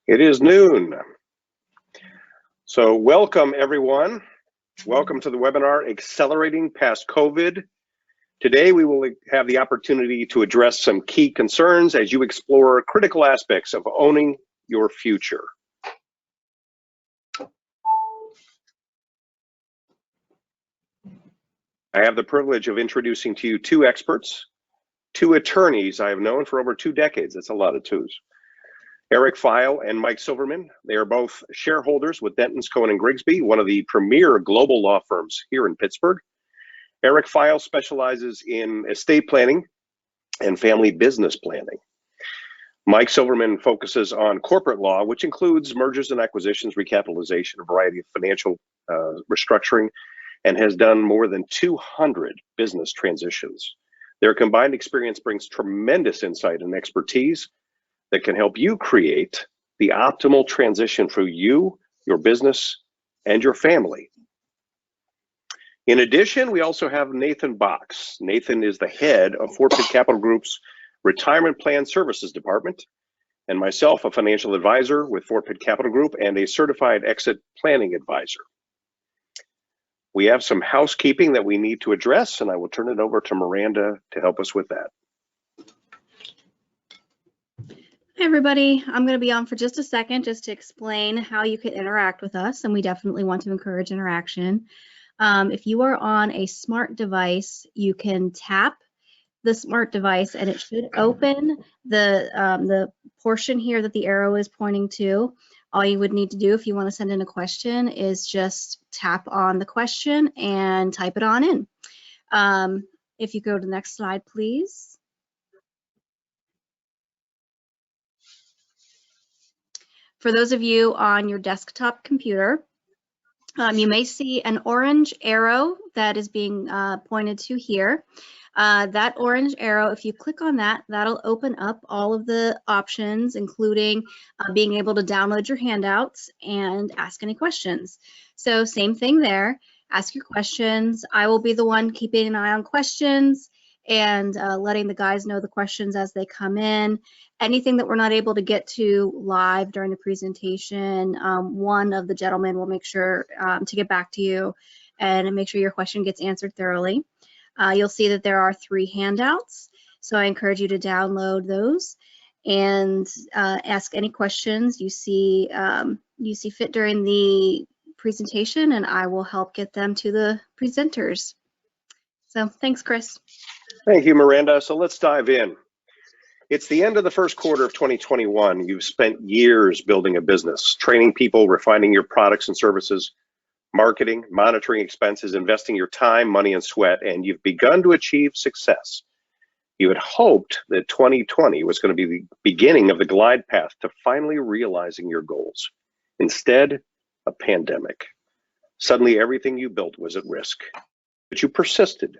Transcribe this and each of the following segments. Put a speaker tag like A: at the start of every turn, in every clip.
A: It is noon. So welcome everyone. Welcome to the webinar, Accelerating Past COVID. Today we will have the opportunity to address some key concerns as you explore critical aspects of owning your future. I have the privilege of introducing to you two experts, two attorneys I have known for over 2 decades. That's a lot of twos. Pfeil and Mike Silverman. They are both shareholders with Dentons Cohen Grigsby, one of the premier global law firms here in Pittsburgh. Pfeil specializes in estate planning and family business planning. Mike Silverman focuses on corporate law, which includes mergers and acquisitions, recapitalization, a variety of financial restructuring, and has done more than 200 business transitions. Their combined experience brings tremendous insight and expertise that can help you create the optimal transition for you, your business, and your family. In addition, we also have Nathan Boxx. Nathan is the head of Pitt Capital Group's Retirement Plan Services Department, and myself, a financial advisor with Pitt Capital Group and a certified exit planning advisor. We have some housekeeping that we need to address, and I will turn it over to Miranda to help us with that.
B: Hi everybody, I'm going to be on for just a second just to explain how you can interact with us, and we definitely want to encourage interaction. If you are on a smart device, you can tap the smart device and it should open the portion here that the arrow is pointing to. All you would need to do if you want to send in a question is just tap on the question and type it on in. If you go to the next slide, please. For those of you on your desktop computer, you may see an orange arrow that is being pointed to here. That orange arrow, if you click on that, that'll open up all of the options, including being able to download your handouts and ask any questions. So same thing there, ask your questions. I will be the one keeping an eye on questions and letting the guys know the questions as they come in. Anything that we're not able to get to live during the presentation, one of the gentlemen will make sure to get back to you and make sure your question gets answered thoroughly. You'll see that there are 3 handouts, so I encourage you to download those and ask any questions you see fit during the presentation, and I will help get them to the presenters. So thanks, Chris.
A: Thank you, Miranda. So let's dive in. It's the end of the first quarter of 2021. You've spent years building a business, training people, refining your products and services, marketing, monitoring expenses, investing your time, money, and sweat, and you've begun to achieve success. You had hoped that 2020 was going to be the beginning of the glide path to finally realizing your goals. Instead, a pandemic. Suddenly, everything you built was at risk, but you persisted.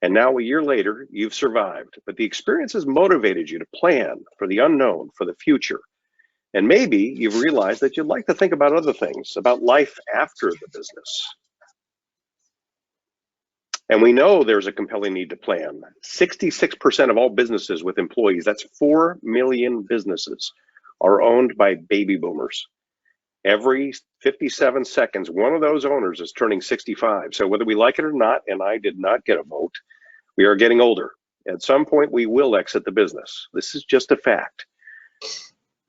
A: And now a year later, you've survived, but the experience has motivated you to plan for the unknown, for the future. And maybe you've realized that you'd like to think about other things, about life after the business. And we know there's a compelling need to plan. 66% of all businesses with employees, that's 4 million businesses, are owned by baby boomers. Every 57 seconds, one of those owners is turning 65. So whether we like it or not, and I did not get a vote, we are getting older. At some point, we will exit the business. This is just a fact.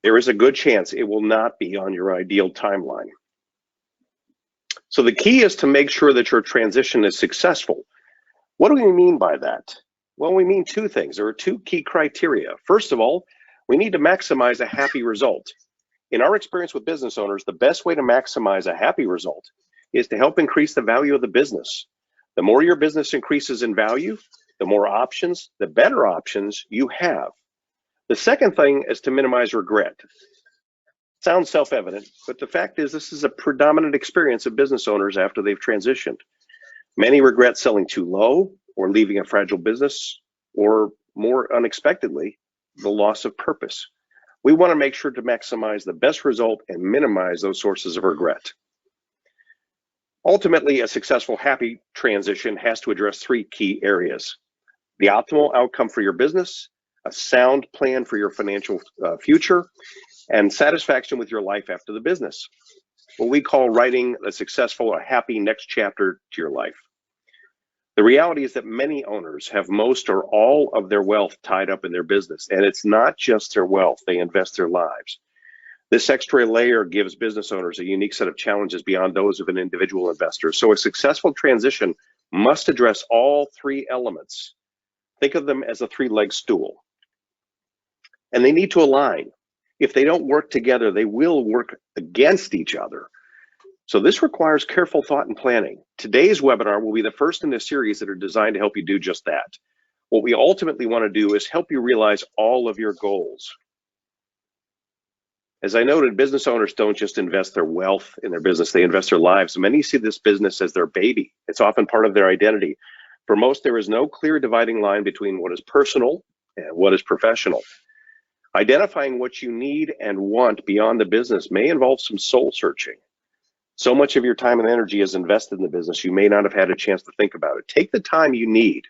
A: There is a good chance it will not be on your ideal timeline. So the key is to make sure that your transition is successful. What do we mean by that? Well, we mean 2 things. There are 2 key criteria. First of all, we need to maximize a happy result. In our experience with business owners, the best way to maximize a happy result is to help increase the value of the business. The more your business increases in value, the more options, the better options you have. The second thing is to minimize regret. Sounds self-evident, but the fact is this is a predominant experience of business owners after they've transitioned. Many regret selling too low or leaving a fragile business, or more unexpectedly, the loss of purpose. We want to make sure to maximize the best result and minimize those sources of regret. Ultimately, a successful, happy transition has to address 3 key areas: the optimal outcome for your business, a sound plan for your financial future, and satisfaction with your life after the business. What we call writing a successful or happy next chapter to your life. The reality is that many owners have most or all of their wealth tied up in their business, and it's not just their wealth, they invest their lives. This extra layer gives business owners a unique set of challenges beyond those of an individual investor. So a successful transition must address all three elements. Think of them as a three-legged stool. And they need to align. If they don't work together, they will work against each other. So this requires careful thought and planning. Today's webinar will be the first in a series that are designed to help you do just that. What we ultimately want to do is help you realize all of your goals. As I noted, business owners don't just invest their wealth in their business, they invest their lives. Many see this business as their baby. It's often part of their identity. For most, there is no clear dividing line between what is personal and what is professional. Identifying what you need and want beyond the business may involve some soul searching. So much of your time and energy is invested in the business, you may not have had a chance to think about it. Take the time you need,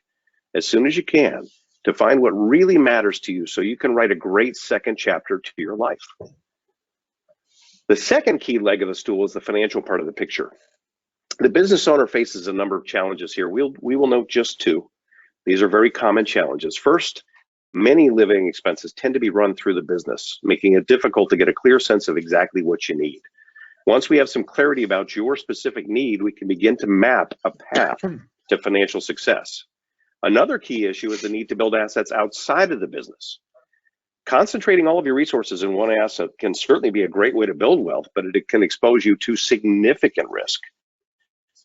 A: as soon as you can, to find what really matters to you so you can write a great second chapter to your life. The second key leg of the stool is the financial part of the picture. The business owner faces a number of challenges here. We will note just two. These are very common challenges. First, many living expenses tend to be run through the business, making it difficult to get a clear sense of exactly what you need. Once we have some clarity about your specific need, we can begin to map a path to financial success. Another key issue is the need to build assets outside of the business. Concentrating all of your resources in one asset can certainly be a great way to build wealth, but it can expose you to significant risk.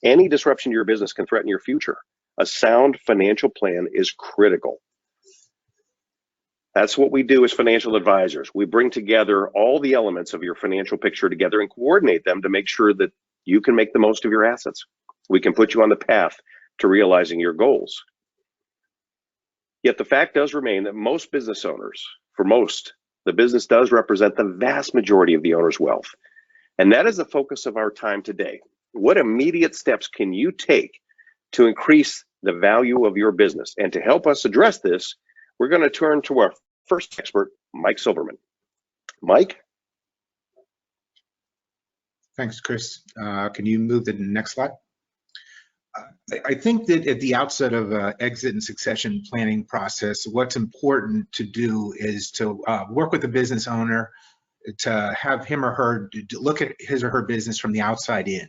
A: Any disruption to your business can threaten your future. A sound financial plan is critical. That's what we do as financial advisors. We bring together all the elements of your financial picture together and coordinate them to make sure that you can make the most of your assets. We can put you on the path to realizing your goals. Yet the fact does remain that most business owners, for most, the business does represent the vast majority of the owner's wealth. And that is the focus of our time today. What immediate steps can you take to increase the value of your business? And to help us address this, we're going to turn to our first expert, Mike Silverman. Mike?
C: Thanks, Chris. Can you move to the next slide? I think that at the outset of an exit and succession planning process, what's important to do is to work with the business owner to have him or her look at his or her business from the outside in.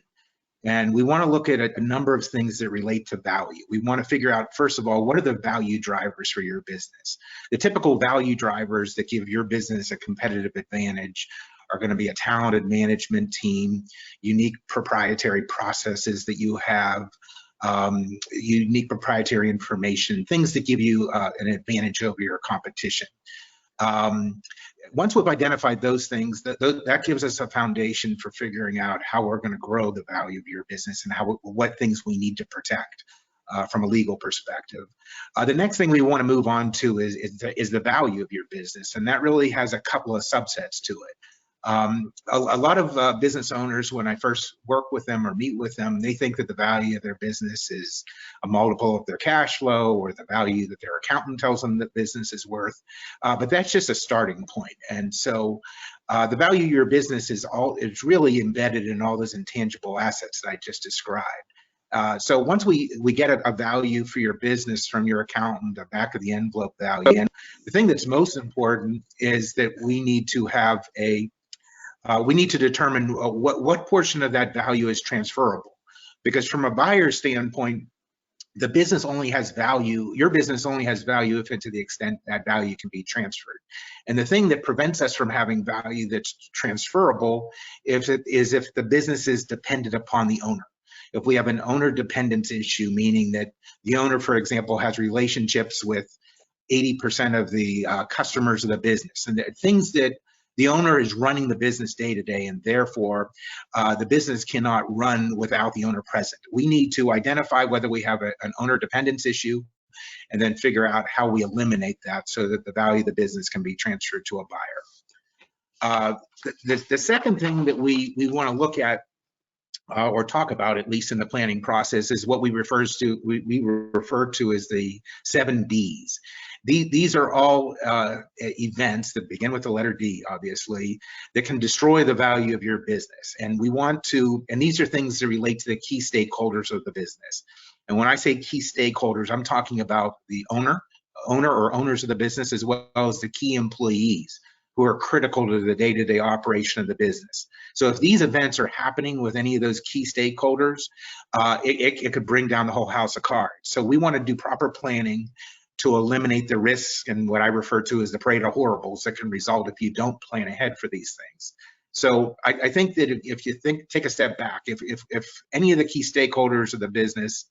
C: And we want to look at a number of things that relate to value. We want to figure out, first of all, what are the value drivers for your business? The typical value drivers that give your business a competitive advantage are going to be a talented management team, unique proprietary processes that you have, unique proprietary information, things that give you an advantage over your competition. Once we've identified those things, that gives us a foundation for figuring out how we're going to grow the value of your business and what things we need to protect from a legal perspective. The next thing we want to move on to is the value of your business, and that really has a couple of subsets to it. A lot of business owners, when I first work with them or meet with them, they think that the value of their business is a multiple of their cash flow or the value that their accountant tells them that business is worth. But that's just a starting point. And so the value of your business is really embedded in all those intangible assets that I just described. So once we get a value for your business from your accountant, a back of the envelope value, and the thing that's most important is that we need to have we need to determine what portion of that value is transferable. Because from a buyer's standpoint, the business only has value, your business only has value if it's to the extent that value can be transferred. And the thing that prevents us from having value that's transferable is if the business is dependent upon the owner. If we have an owner dependence issue, meaning that the owner, for example, has relationships with 80% of the customers of the business, and things that the owner is running the business day to day, and therefore the business cannot run without the owner present. We need to identify whether we have an owner dependence issue and then figure out how we eliminate that so that the value of the business can be transferred to a buyer. The second thing that we want to look at or talk about, at least in the planning process, is what we refer to as the 7 Ds. These are all events that begin with the letter D, obviously, that can destroy the value of your business. And we want to, and these are things that relate to the key stakeholders of the business. And when I say key stakeholders, I'm talking about the owner or owners of the business, as well as the key employees who are critical to the day-to-day operation of the business. So if these events are happening with any of those key stakeholders, it could bring down the whole house of cards. So we want to do proper planning to eliminate the risks and what I refer to as the Pareto horribles that can result if you don't plan ahead for these things. So I think that if you take a step back, if any of the key stakeholders of the business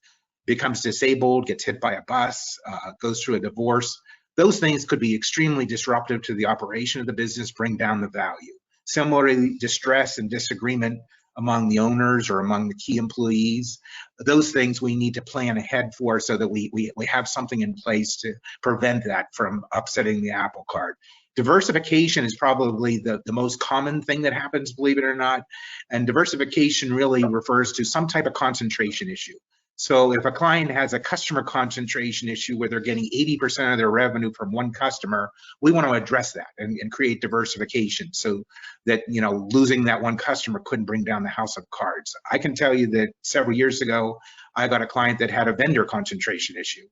C: becomes disabled, gets hit by a bus, goes through a divorce, those things could be extremely disruptive to the operation of the business, bring down the value. Similarly, distress and disagreement among the owners or among the key employees, those things we need to plan ahead for so that we have something in place to prevent that from upsetting the apple cart. Diversification is probably the most common thing that happens, believe it or not. And diversification really refers to some type of concentration issue. So if a client has a customer concentration issue where they're getting 80% of their revenue from one customer, we want to address that and create diversification so that, you know, losing that one customer couldn't bring down the house of cards. I can tell you that several years ago, I got a client that had a vendor concentration issue.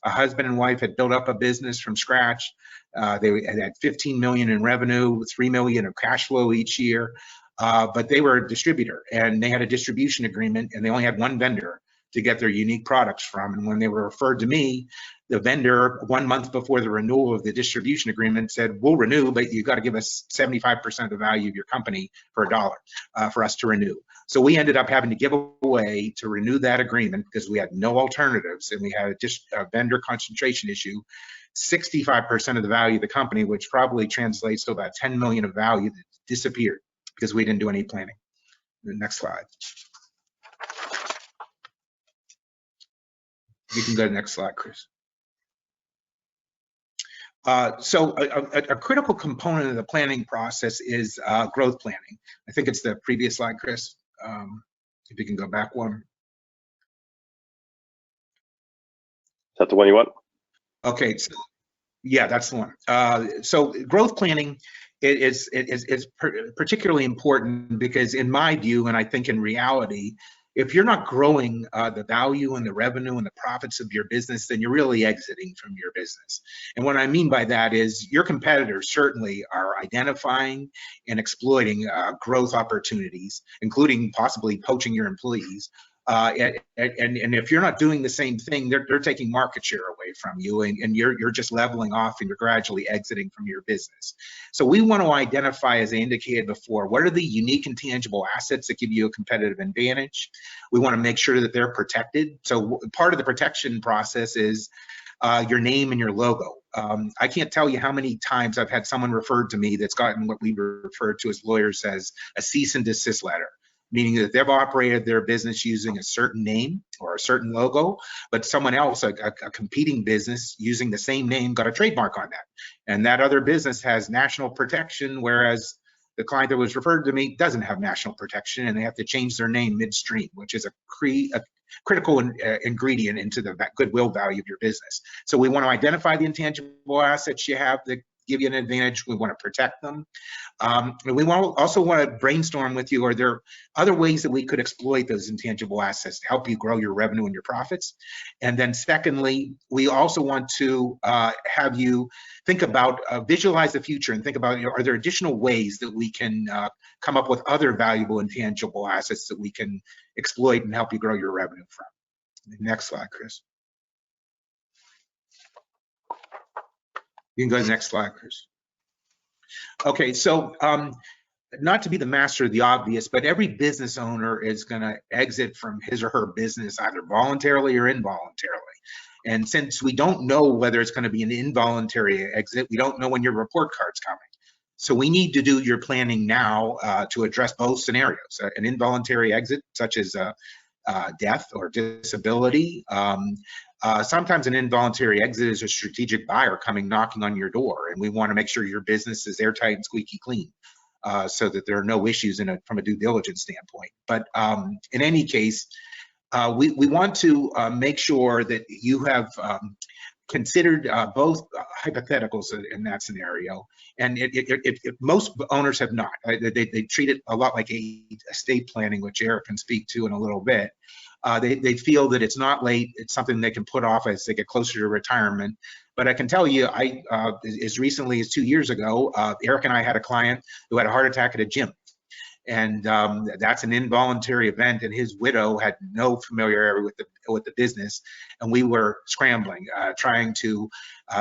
C: A husband and wife had built up a business from scratch. They had 15 million in revenue, 3 million of cash flow each year, but they were a distributor and they had a distribution agreement and they only had one vendor to get their unique products from. And when they were referred to me, the vendor 1 month before the renewal of the distribution agreement said, we'll renew, but you got to give us 75% of the value of your company for $1 for us to renew. So we ended up having to give away to renew that agreement because we had no alternatives and we had a vendor concentration issue, 65% of the value of the company, which probably translates to about 10 million of value that disappeared because we didn't do any planning. The next slide. You can go to the next slide, Chris. So a critical component of the planning process is growth planning. I think it's the previous slide, Chris. If you can go back one.
A: Is that the one you want?
C: Okay, so, yeah, that's the one. So growth planning is particularly important because in my view, and I think in reality, if you're not growing the value and the revenue and the profits of your business, then you're really exiting from your business. And what I mean by that is your competitors certainly are identifying and exploiting growth opportunities, including possibly poaching your employees. And if you're not doing the same thing, they're taking market share away from you, and you're just leveling off and you're gradually exiting from your business. So we want to identify, as I indicated before, what are the unique and tangible assets that give you a competitive advantage. We want to make sure that they're protected. So part of the protection process is your name and your logo. I can't tell you how many times I've had someone referred to me that's gotten what we refer to as lawyers as a cease and desist letter, meaning that they've operated their business using a certain name or a certain logo, but someone else, a competing business using the same name, got a trademark on that. And that other business has national protection, whereas the client that was referred to me doesn't have national protection, and they have to change their name midstream, which is a critical ingredient into the goodwill value of your business. So we want to identify the intangible assets you have that give you an advantage. We want to protect them. And we also want to brainstorm with you, are there other ways that we could exploit those intangible assets to help you grow your revenue and your profits? And then secondly, we also want to have you think about, visualize the future and think about, are there additional ways that we can come up with other valuable intangible assets that we can exploit and help you grow your revenue from? Next slide, Chris. You can go to the next slide, Chris. Okay, so not to be the master of the obvious, but every business owner is going to exit from his or her business either voluntarily or involuntarily. And since we don't know whether it's going to be an involuntary exit, we don't know when your report card's coming. So we need to do your planning now to address both scenarios, an involuntary exit, such as death or disability. Sometimes an involuntary exit is a strategic buyer coming knocking on your door, and we want to make sure your business is airtight and squeaky clean. so that there are no issues from a due diligence standpoint. But in any case, we want to make sure that you have considered both hypotheticals in that scenario, and most owners have not. They treat it a lot like estate planning, which Eric can speak to in a little bit. They feel that it's not late, it's something they can put off as they get closer to retirement. But I can tell you, as recently as 2 years ago, Eric and I had a client who had a heart attack at a gym. And that's an involuntary event, and his widow had no familiarity with the business, and we were scrambling, trying to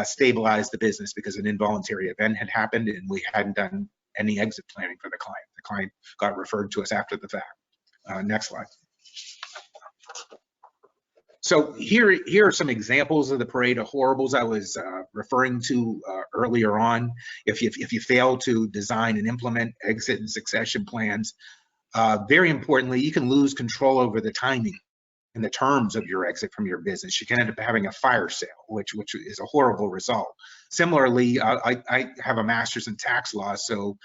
C: stabilize the business because an involuntary event had happened, and we hadn't done any exit planning for the client. The client got referred to us after the fact. Next slide. So here are some examples of the parade of horribles I was referring to earlier on. If you fail to design and implement exit and succession plans, very importantly, you can lose control over the timing and the terms of your exit from your business. You can end up having a fire sale, which is a horrible result. Similarly, I have a master's in tax law, so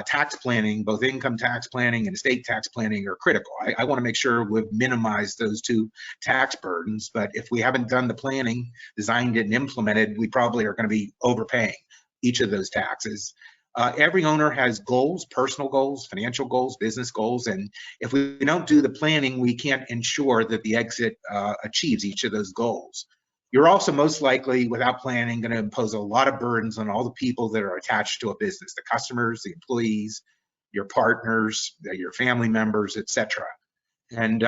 C: tax planning, both income tax planning and estate tax planning, are critical. I want to make sure we've minimized those two tax burdens, but if we haven't done the planning, designed it and implemented, we probably are going to be overpaying each of those taxes. Every owner has goals, personal goals, financial goals, business goals, and if we don't do the planning, we can't ensure that the exit achieves each of those goals. You're also most likely, without planning, going to impose a lot of burdens on all the people that are attached to a business, the customers, the employees, your partners, your family members, etc. And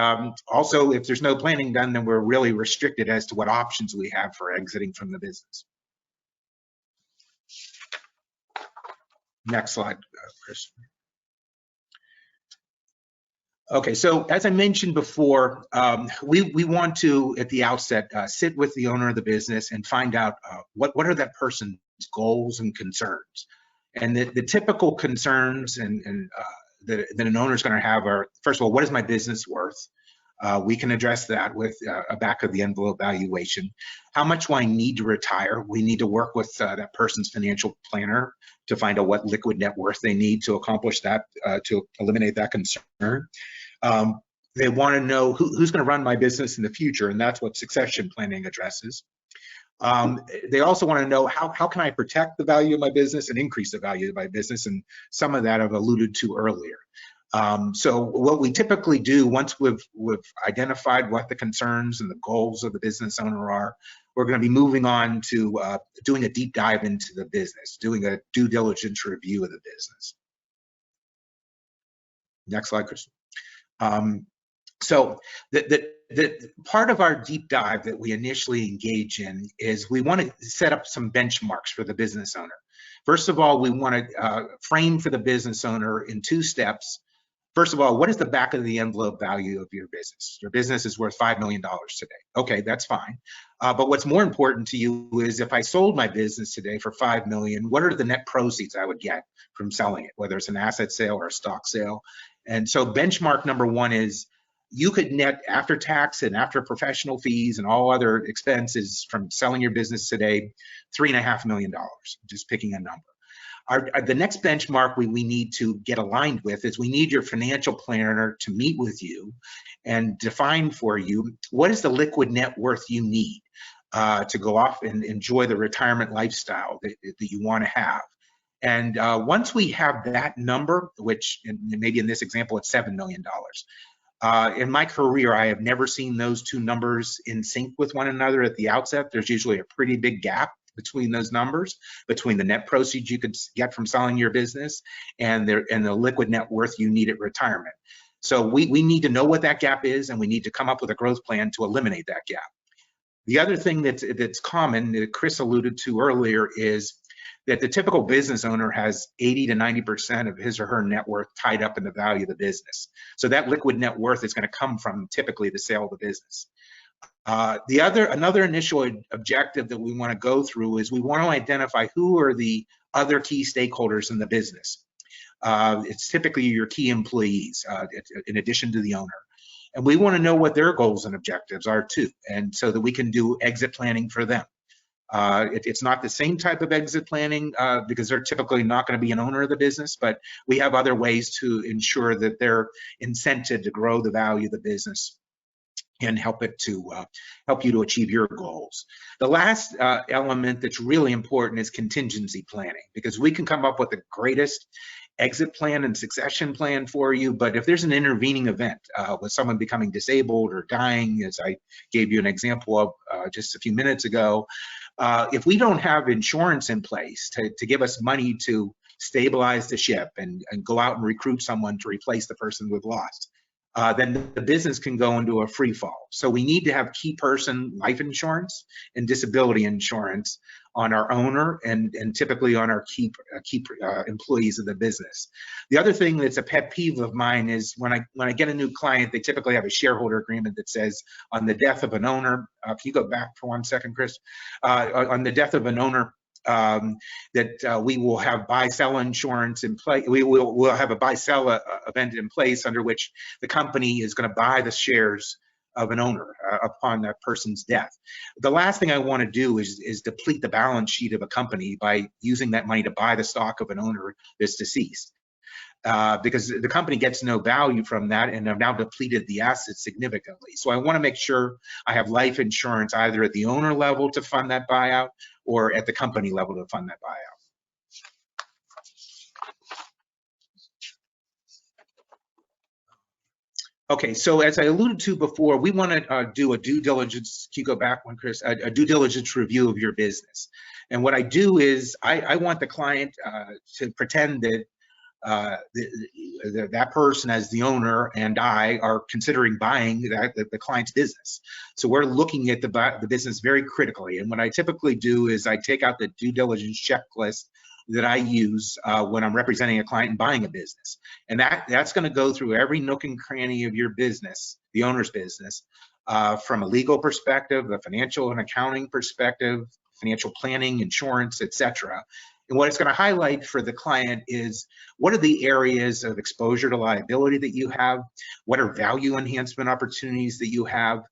C: also, if there's no planning done, then we're really restricted as to what options we have for exiting from the business. Next slide, Chris. Okay, so as I mentioned before, we want to, at the outset, sit with the owner of the business and find out what are that person's goals and concerns. And the typical concerns that an owner is going to have are, first of all, what is my business worth? We can address that with a back of the envelope valuation. How much do I need to retire? We need to work with that person's financial planner to find out what liquid net worth they need to accomplish that, to eliminate that concern. They want to know who's going to run my business in the future, and that's what succession planning addresses. They also want to know how can I protect the value of my business and increase the value of my business, and some of that I've alluded to earlier. So what we typically do once we've identified what the concerns and the goals of the business owner are, we're going to be moving on to doing a deep dive into the business, doing a due diligence review of the business. Next slide, Chris. So the part of our deep dive that we initially engage in is we want to set up some benchmarks for the business owner. First of all, we want to frame for the business owner in 2 steps. First of all, what is the back of the envelope value of your business? Your business is worth $5 million today. Okay, that's fine. But what's more important to you is if I sold my business today for $5 million, what are the net proceeds I would get from selling it, whether it's an asset sale or a stock sale? And so benchmark number 1 is you could net after tax and after professional fees and all other expenses from selling your business today, $3.5 million, just picking a number. The next benchmark we need to get aligned with is we need your financial planner to meet with you and define for you what is the liquid net worth you need to go off and enjoy the retirement lifestyle that you want to have. And once we have that number, which maybe in this example it's $7 million, in my career I have never seen those 2 numbers in sync with one another at the outset. There's usually a pretty big gap between those numbers, between the net proceeds you could get from selling your business and the liquid net worth you need at retirement. So we need to know what that gap is, and we need to come up with a growth plan to eliminate that gap. The other thing that's common, that Chris alluded to earlier, is that the typical business owner has 80 to 90% of his or her net worth tied up in the value of the business. So that liquid net worth is going to come from typically the sale of the business. Another initial objective that we want to go through is we want to identify who are the other key stakeholders in the business. It's typically your key employees, in addition to the owner. And we want to know what their goals and objectives are too, and so that we can do exit planning for them. It's not the same type of exit planning because they're typically not going to be an owner of the business, but we have other ways to ensure that they're incented to grow the value of the business and help you to achieve your goals. The last element that's really important is contingency planning, because we can come up with the greatest exit plan and succession plan for you, but if there's an intervening event with someone becoming disabled or dying, as I gave you an example of just a few minutes ago, if we don't have insurance in place to give us money to stabilize the ship and go out and recruit someone to replace the person we've lost, then the business can go into a free fall. So we need to have key person life insurance and disability insurance on our owner and typically on our key employees of the business. The other thing that's a pet peeve of mine is when I get a new client, they typically have a shareholder agreement that says on the death of an owner, can you go back for 1 second, Chris? On the death of an owner, that we will have buy-sell insurance in place. We'll have a buy-sell event in place under which the company is going to buy the shares of an owner upon that person's death. The last thing I want to do is deplete the balance sheet of a company by using that money to buy the stock of an owner that's deceased. Because the company gets no value from that and have now depleted the assets significantly. So I want to make sure I have life insurance either at the owner level to fund that buyout or at the company level to fund that buyout. Okay, so as I alluded to before, we want to do a due diligence, can you go back one, Chris? A due diligence review of your business. And what I do is I want the client to pretend that that person as the owner and I are considering buying the client's business. So we're looking at the business very critically. And what I typically do is I take out the due diligence checklist that I use when I'm representing a client and buying a business. And that's going to go through every nook and cranny of your business, the owner's business, from a legal perspective, a financial and accounting perspective, financial planning, insurance, etc. And what it's going to highlight for the client is what are the areas of exposure to liability that you have? What are value enhancement opportunities that you have?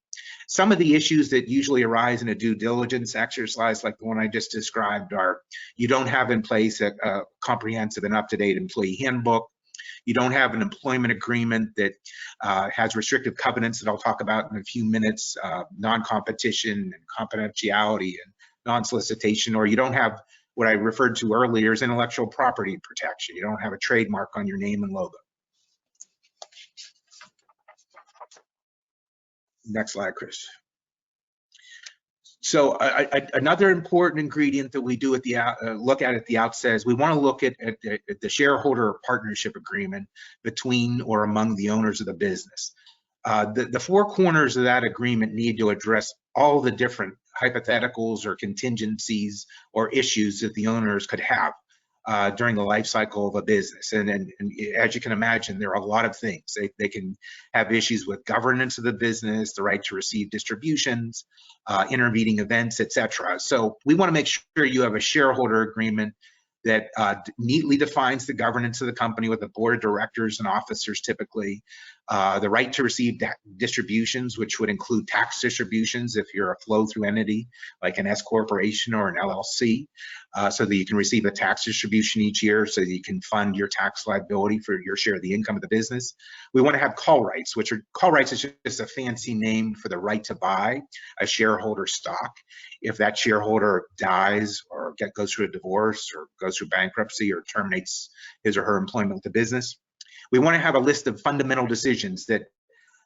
C: Some of the issues that usually arise in a due diligence exercise, like the one I just described, are you don't have in place a comprehensive and up-to-date employee handbook. You don't have an employment agreement that has restrictive covenants that I'll talk about in a few minutes, non-competition and confidentiality and non-solicitation, or you don't have what I referred to earlier as intellectual property protection. You don't have a trademark on your name and logo. Next slide, Chris. So another important ingredient that we do at the look at the outset is we want to look at the shareholder or partnership agreement between or among the owners of the business. The four corners of that agreement need to address all the different hypotheticals or contingencies or issues that the owners could have during the life cycle of a business. And as you can imagine, there are a lot of things. They can have issues with governance of the business, the right to receive distributions, intervening events, etc. So we want to make sure you have a shareholder agreement that neatly defines the governance of the company with the board of directors and officers typically, the right to receive distributions, which would include tax distributions if you're a flow-through entity like an S corporation or an LLC, so that you can receive a tax distribution each year so that you can fund your tax liability for your share of the income of the business. We want to have call rights, which are call rights is just a fancy name for the right to buy a shareholder stock. If that shareholder dies or goes through a divorce or goes through bankruptcy or terminates his or her employment with the business. We want to have a list of fundamental decisions that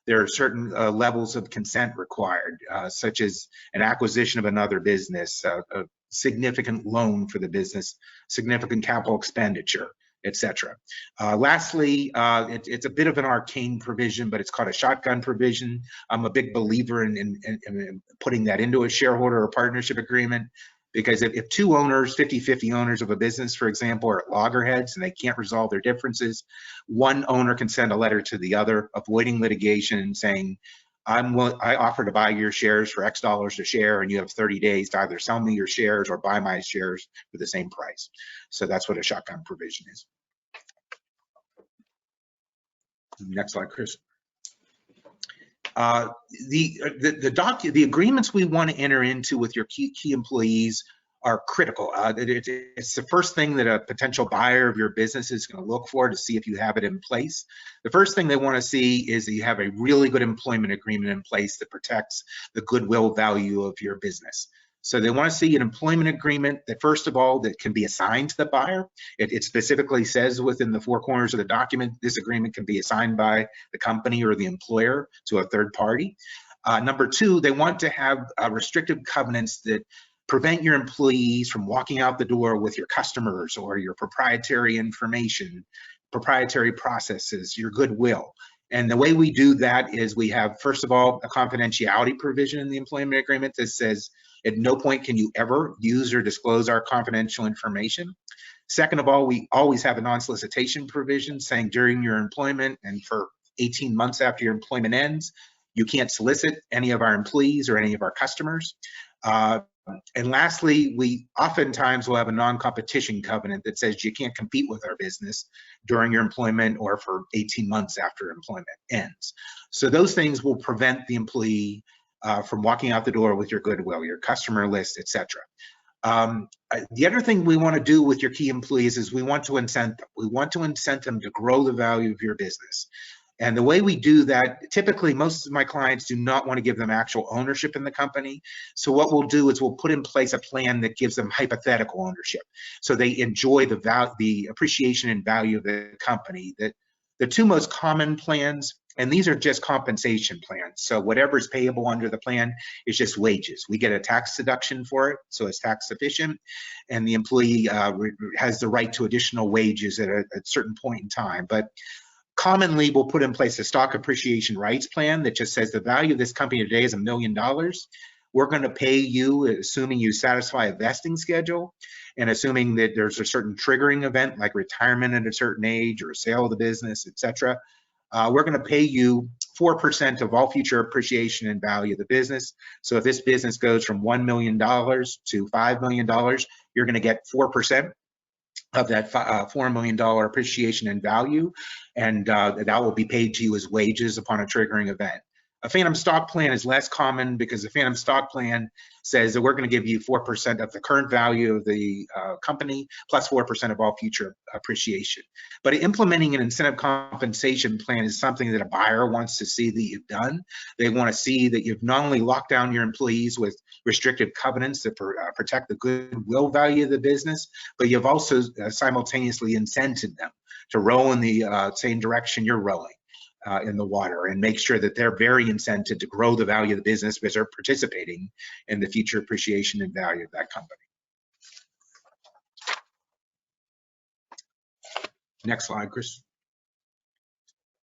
C: there are certain levels of consent required, such as an acquisition of another business, a significant loan for the business, significant capital expenditure, etc. Lastly, it's a bit of an arcane provision, but it's called a shotgun provision. I'm a big believer in putting that into a shareholder or partnership agreement, because if two owners, 50-50 owners of a business, for example, are at loggerheads and they can't resolve their differences, one owner can send a letter to the other, avoiding litigation and saying, I offer to buy your shares for X dollars a share, and you have 30 days to either sell me your shares or buy my shares for the same price. So that's what a shotgun provision is. Next slide, Chris. The agreements we want to enter into with your key employees are critical. It's the first thing that a potential buyer of your business is going to look for to see if you have it in place. The first thing they want to see is that you have a really good employment agreement in place that protects the goodwill value of your business. So they want to see an employment agreement that, first of all, that can be assigned to the buyer. It specifically says within the four corners of the document, this agreement can be assigned by the company or the employer to a third party. Number two, they want to have restrictive covenants that prevent your employees from walking out the door with your customers or your proprietary information, proprietary processes, your goodwill. And the way we do that is we have, first of all, a confidentiality provision in the employment agreement that says at no point can you ever use or disclose our confidential information. Second of all, we always have a non-solicitation provision saying during your employment and for 18 months after your employment ends, you can't solicit any of our employees or any of our customers. And lastly, we oftentimes will have a non-competition covenant that says you can't compete with our business during your employment or for 18 months after employment ends. So those things will prevent the employee from walking out the door with your goodwill, your customer list, etc. The other thing we want to do with your key employees is we want to incent them. We want to incent them to grow the value of your business. And the way we do that, typically most of my clients do not want to give them actual ownership in the company. So what we'll do is we'll put in place a plan that gives them hypothetical ownership. So they enjoy the appreciation and value of the company. The two most common plans, and these are just compensation plans. So whatever is payable under the plan is just wages. We get a tax deduction for it, so it's tax efficient. And the employee has the right to additional wages at a certain point in time. But commonly, we'll put in place a stock appreciation rights plan that just says the value of this company today is $1 million. We're going to pay you, assuming you satisfy a vesting schedule, and assuming that there's a certain triggering event like retirement at a certain age or a sale of the business, etc. We're going to pay you 4% of all future appreciation and value of the business. So if this business goes from $1 million to $5 million, you're going to get 4% of that $4 million appreciation and value, and that will be paid to you as wages upon a triggering event. A phantom stock plan is less common because the phantom stock plan says that we're going to give you 4% of the current value of the company plus 4% of all future appreciation. But implementing an incentive compensation plan is something that a buyer wants to see that you've done. They want to see that you've not only locked down your employees with restrictive covenants that protect the goodwill value of the business, but you've also simultaneously incented them to row in the same direction you're rowing in the water, and make sure that they're very incented to grow the value of the business because they're participating in the future appreciation and value of that company. Next slide, Chris.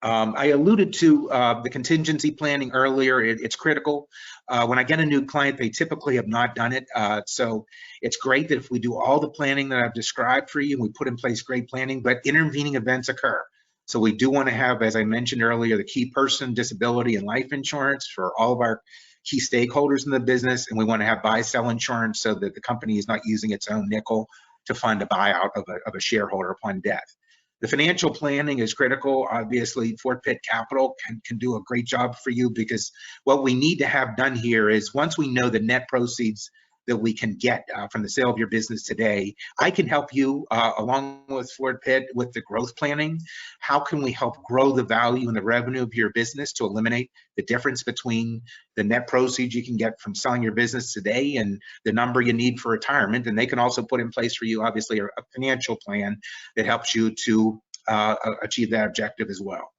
C: I alluded to the contingency planning earlier. It's critical. When I get a new client, they typically have not done it. So it's great that if we do all the planning that I've described for you, we put in place great planning, but intervening events occur. So we do want to have, as I mentioned earlier, the key person, disability, and life insurance for all of our key stakeholders in the business. And we want to have buy-sell insurance so that the company is not using its own nickel to fund a buyout of a shareholder upon death. The financial planning is critical. Obviously, Fort Pitt Capital can do a great job for you, because what we need to have done here is once we know the net proceeds that we can get from the sale of your business today, I can help you along with Fort Pitt with the growth planning. How can we help grow the value and the revenue of your business to eliminate the difference between the net proceeds you can get from selling your business today and the number you need for retirement? And they can also put in place for you, obviously, a financial plan that helps you to achieve that objective as well.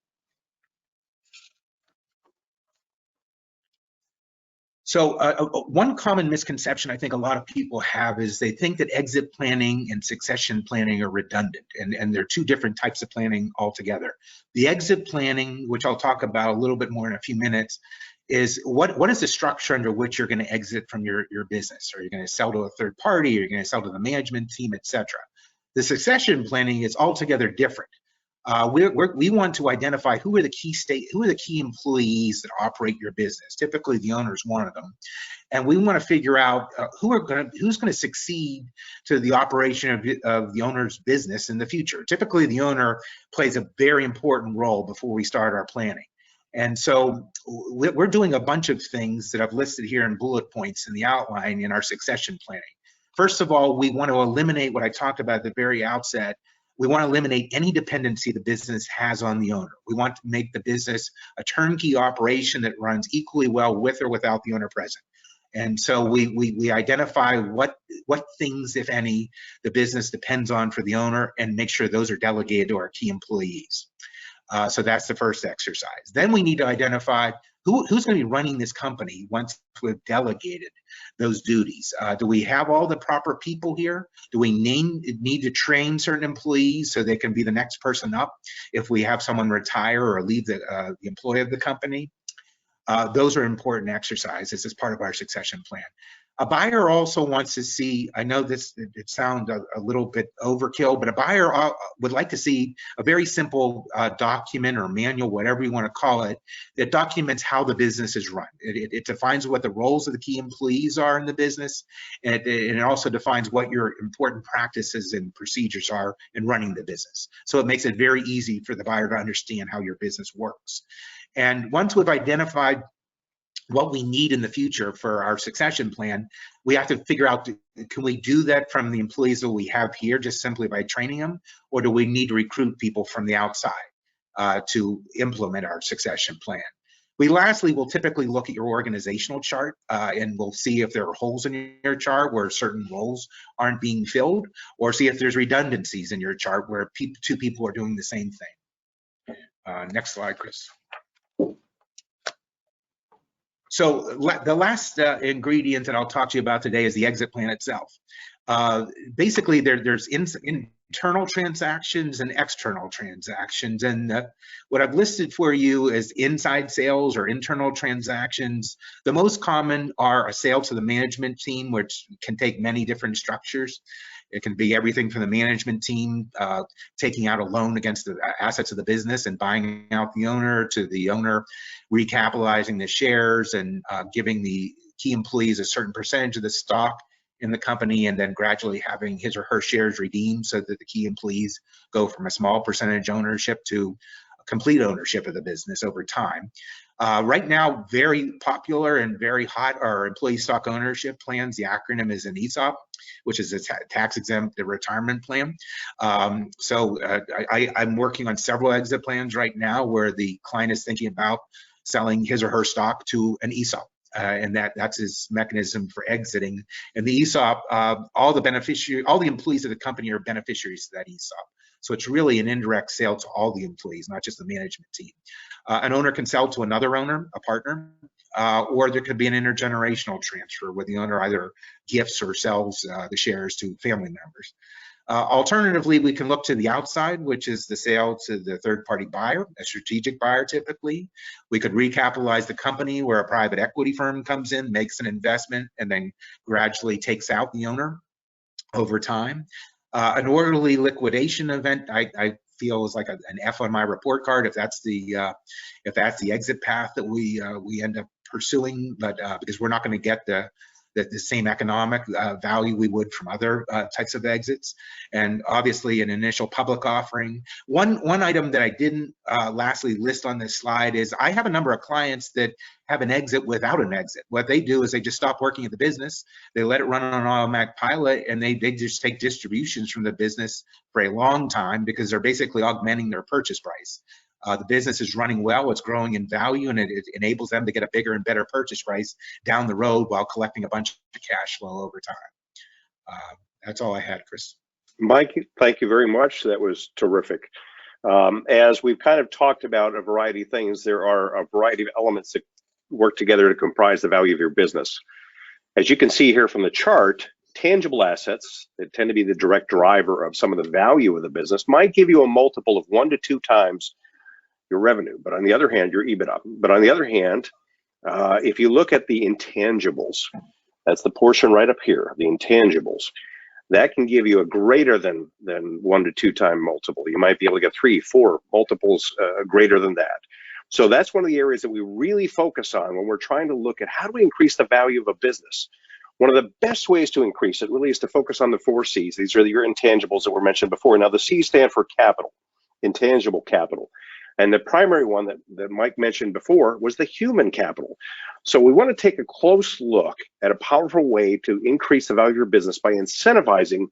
C: So one common misconception I think a lot of people have is they think that exit planning and succession planning are redundant, and they're two different types of planning altogether. The exit planning, which I'll talk about a little bit more in a few minutes, is what is the structure under which you're going to exit from your business? Are you going to sell to a third party? Are you going to sell to the management team, etc.? The succession planning is altogether different. We want to identify who are the key employees that operate your business. Typically, the owner is one of them, and we want to figure out who's going to succeed to the operation of the owner's business in the future. Typically, the owner plays a very important role before we start our planning. And so we're doing a bunch of things that I've listed here in bullet points in the outline in our succession planning. First of all, we want to eliminate what I talked about at the very outset. We want to eliminate any dependency the business has on the owner. We want to make the business a turnkey operation that runs equally well with or without the owner present. And so we identify what things, if any, the business depends on for the owner, and make sure those are delegated to our key employees. So that's the first exercise. Then we need to identify who's going to be running this company once we've delegated those duties. Do we have all the proper people here? Do we need to train certain employees so they can be the next person up if we have someone retire or leave the employee of the company? Those are important exercises as part of our succession plan. A buyer also wants to see, I know this, it sounds a little bit overkill, but a buyer would like to see a very simple document or manual, whatever you want to call it, that documents how the business is run. It defines what the roles of the key employees are in the business, and it also defines what your important practices and procedures are in running the business. So it makes it very easy for the buyer to understand how your business works. And once we've identified what we need in the future for our succession plan, we have to figure out, can we do that from the employees that we have here just simply by training them, or do we need to recruit people from the outside to implement our succession plan? We lastly will typically look at your organizational chart and we'll see if there are holes in your chart where certain roles aren't being filled, or see if there's redundancies in your chart where two people are doing the same thing. Next slide, Chris. So the last ingredient that I'll talk to you about today is the exit plan itself. Basically, there's internal transactions and external transactions. And what I've listed for you is inside sales or internal transactions. The most common are a sale to the management team, which can take many different structures. It can be everything from the management team taking out a loan against the assets of the business and buying out the owner, to the owner recapitalizing the shares and giving the key employees a certain percentage of the stock in the company, and then gradually having his or her shares redeemed so that the key employees go from a small percentage ownership to complete ownership of the business over time. Right now, very popular and very hot are employee stock ownership plans. The acronym is an ESOP, which is a tax-exempt retirement plan. I'm working on several exit plans right now where the client is thinking about selling his or her stock to an ESOP. And that's his mechanism for exiting. And the ESOP, all the employees of the company are beneficiaries to that ESOP. So it's really an indirect sale to all the employees, not just the management team. An owner can sell to another owner, a partner, or there could be an intergenerational transfer where the owner either gifts or sells the shares to family members. Alternatively, we can look to the outside, which is the sale to the third-party buyer, a strategic buyer typically. We could recapitalize the company where a private equity firm comes in, makes an investment, and then gradually takes out the owner over time. An orderly liquidation event, I feel, is like an F on my report card if that's the exit path that we end up pursuing, but because we're not going to get the same economic value we would from other types of exits. And obviously an initial public offering. One item that I didn't lastly list on this slide is I have a number of clients that have an exit without an exit. What they do is they just stop working at the business, they let it run on an automatic pilot, and they just take distributions from the business for a long time because they're basically augmenting their purchase price. The business is running well, it's growing in value, and it enables them to get a bigger and better purchase price down the road while collecting a bunch of cash flow over time. That's all I had, Chris.
A: Mike, thank you very much. That was terrific. As we've kind of talked about a variety of things, there are a variety of elements that work together to comprise the value of your business. As you can see here from the chart, tangible assets that tend to be the direct driver of some of the value of the business might give you a multiple of 1 to 2 times your revenue, but on the other hand, your EBITDA. But on the other hand, if you look at the intangibles, that's the portion right up here, the intangibles, that can give you a greater than 1 to 2 time multiple. You might be able to get 3, 4 multiples greater than that. So that's one of the areas that we really focus on when we're trying to look at how do we increase the value of a business. One of the best ways to increase it really is to focus on the 4 C's. These are your intangibles that were mentioned before. Now the C stand for capital, intangible capital. And the primary one that Mike mentioned before was the human capital. So we want to take a close look at a powerful way to increase the value of your business by incentivizing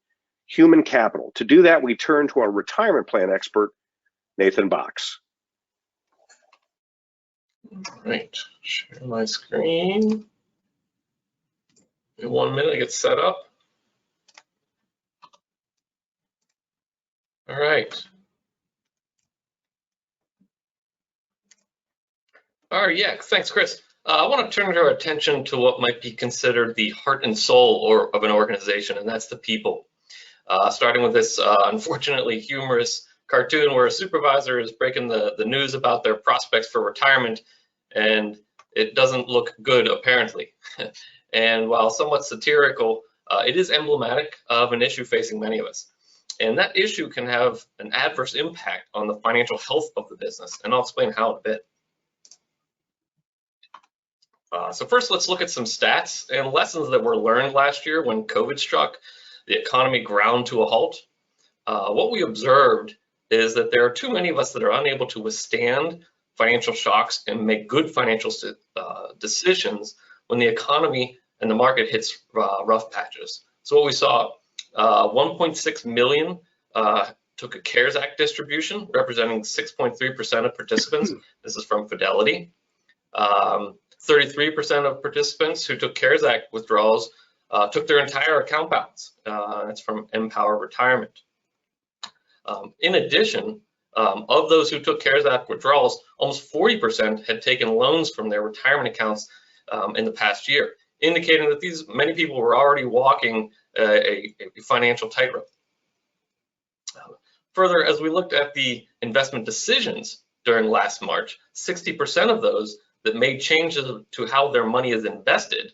A: human capital. To do that, we turn to our retirement plan expert, Nathan Boxx.
D: All right, share my screen. In 1 minute, I get set up. All right. All right, yeah, thanks, Chris. I want to turn our attention to what might be considered the heart and soul of an organization, and that's the people. Starting with this unfortunately humorous cartoon where a supervisor is breaking the news about their prospects for retirement, and it doesn't look good, apparently. And while somewhat satirical, it is emblematic of an issue facing many of us. And that issue can have an adverse impact on the financial health of the business, and I'll explain how in a bit. So first, let's look at some stats and lessons that were learned last year when COVID struck, the economy ground to a halt. What we observed is that there are too many of us that are unable to withstand financial shocks and make good financial decisions when the economy and the market hits rough patches. So what we saw, 1.6 million took a CARES Act distribution, representing 6.3% of participants. This is from Fidelity. 33% of participants who took CARES Act withdrawals took their entire account balance. That's from Empower Retirement. In addition, of those who took CARES Act withdrawals, almost 40% had taken loans from their retirement accounts in the past year, indicating that many people were already walking a financial tightrope. Further, as we looked at the investment decisions during last March, 60% of those that made changes to how their money is invested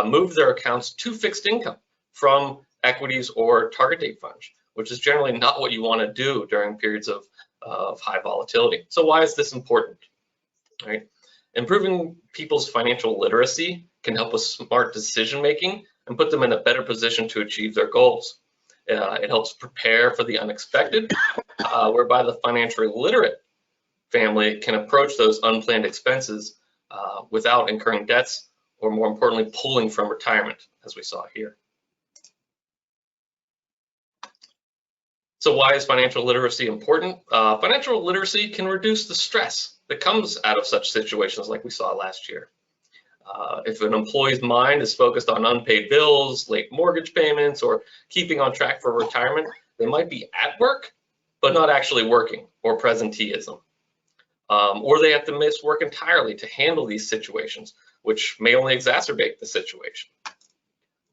D: moved their accounts to fixed income from equities or target date funds, which is generally not what you want to do during periods of high volatility. So why is this important? Right? Improving people's financial literacy can help with smart decision making and put them in a better position to achieve their goals. It helps prepare for the unexpected, whereby the financially literate family can approach those unplanned expenses without incurring debts, or more importantly, pulling from retirement, as we saw here. So why is financial literacy important? Financial literacy can reduce the stress that comes out of such situations like we saw last year. If an employee's mind is focused on unpaid bills, late mortgage payments, or keeping on track for retirement, they might be at work, but not actually working, or presenteeism. Or they have to miss work entirely to handle these situations, which may only exacerbate the situation.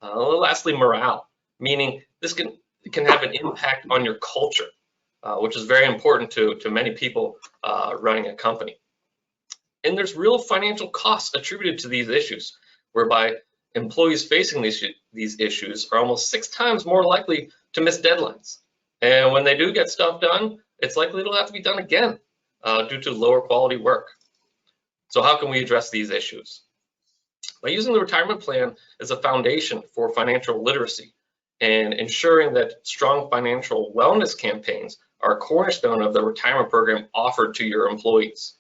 D: Lastly, morale, meaning this can have an impact on your culture, which is very important to many people running a company. And there's real financial costs attributed to these issues, whereby employees facing these issues are almost 6 times more likely to miss deadlines. And when they do get stuff done, it's likely it'll have to be done again due to lower quality work. So how can we address these issues? By using the retirement plan as a foundation for financial literacy and ensuring that strong financial wellness campaigns are a cornerstone of the retirement program offered to your employees.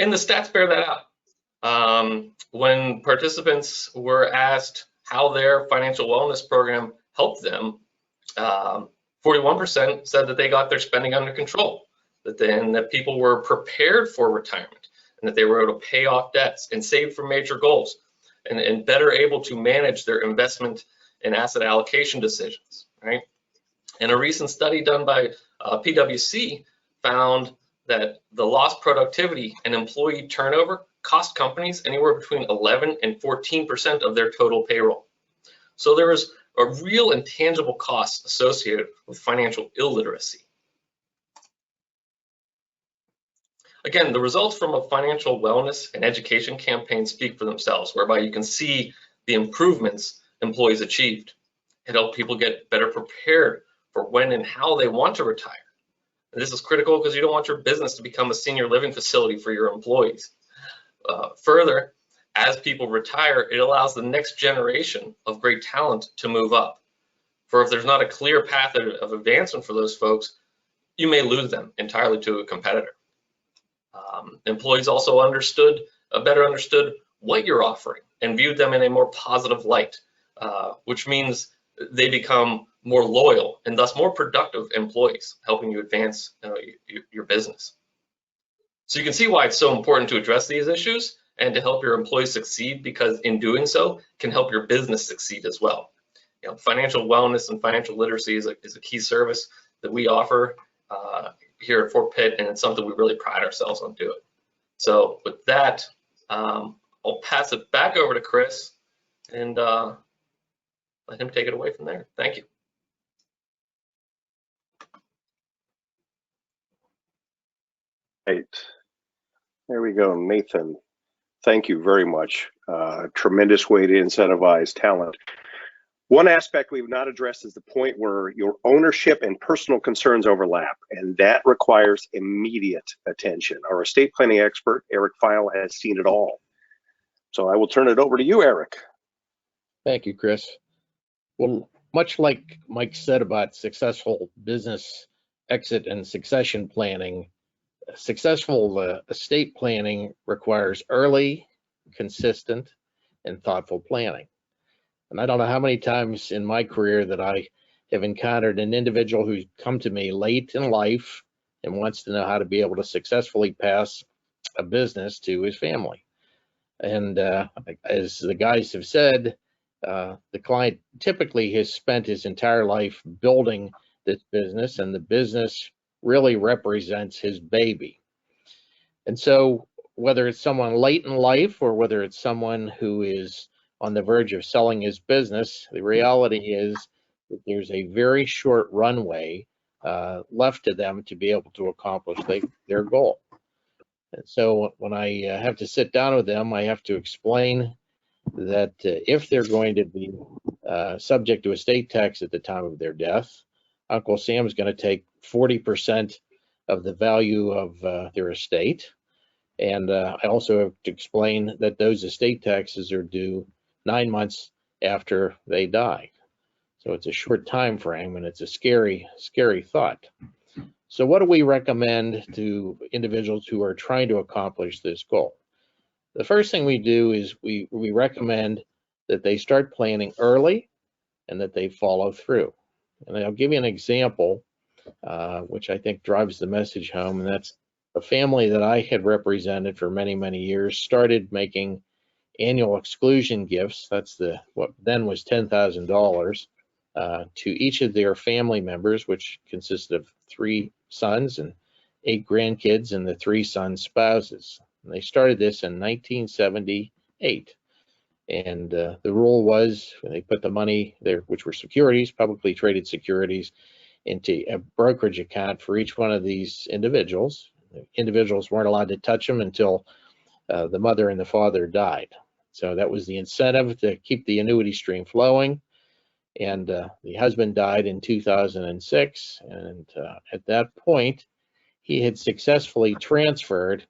D: And the stats bear that out. When participants were asked how their financial wellness program helped them, 41% said that they got their spending under control, that people were prepared for retirement, and that they were able to pay off debts and save for major goals, and better able to manage their investment and asset allocation decisions, right? And a recent study done by PwC found that the lost productivity and employee turnover cost companies anywhere between 11 and 14% of their total payroll. So there is a real and tangible cost associated with financial illiteracy. Again, the results from a financial wellness and education campaign speak for themselves, whereby you can see the improvements employees achieved. It helped people get better prepared for when and how they want to retire. And this is critical because you don't want your business to become a senior living facility for your employees. Further, as people retire, it allows the next generation of great talent to move up. For if there's not a clear path of advancement for those folks, you may lose them entirely to a competitor. Employees also better understood what you're offering and viewed them in a more positive light, which means they become more loyal and thus more productive employees, helping you advance your business. So you can see why it's so important to address these issues and to help your employees succeed, because in doing so can help your business succeed as well. Financial wellness and financial literacy is a key service that we offer here at Fort Pitt, and it's something we really pride ourselves on doing. So with that, I'll pass it back over to Chris and let him take it away from there. Thank you.
A: Right. There we go, Nathan. Thank you very much. Tremendous way to incentivize talent. One aspect we've not addressed is the point where your ownership and personal concerns overlap, and that requires immediate attention. Our estate planning expert, Eric Pfeil, has seen it all. So I will turn it over to you, Eric.
E: Thank you, Chris. Well, much like Mike said about successful business exit and succession planning, successful estate planning requires early, consistent, and thoughtful planning. And I don't know how many times in my career that I have encountered an individual who's come to me late in life and wants to know how to be able to successfully pass a business to his family. And as the guys have said, the client typically has spent his entire life building this business, and the business really represents his baby. And so whether it's someone late in life or whether it's someone who is on the verge of selling his business, the reality is that there's a very short runway left to them to be able to accomplish their goal. And so when I have to sit down with them, I have to explain that if they're going to be subject to estate tax at the time of their death, Uncle Sam's going to take 40% of the value of their estate. And I also have to explain that those estate taxes are due 9 months after they die. So it's a short time frame, and it's a scary, scary thought. So what do we recommend to individuals who are trying to accomplish this goal? The first thing we do is we recommend that they start planning early and that they follow through. And I'll give you an example, which I think drives the message home, and that's a family that I had represented for many, many years started making annual exclusion gifts. That's what then was $10,000 to each of their family members, which consisted of 3 sons and 8 grandkids and the 3 sons' spouses. And they started this in 1978. And the rule was they put the money there, which were securities, publicly traded securities, into a brokerage account for each one of these individuals. The individuals weren't allowed to touch them until the mother and the father died. So that was the incentive to keep the annuity stream flowing. And the husband died in 2006. And at that point, he had successfully transferred,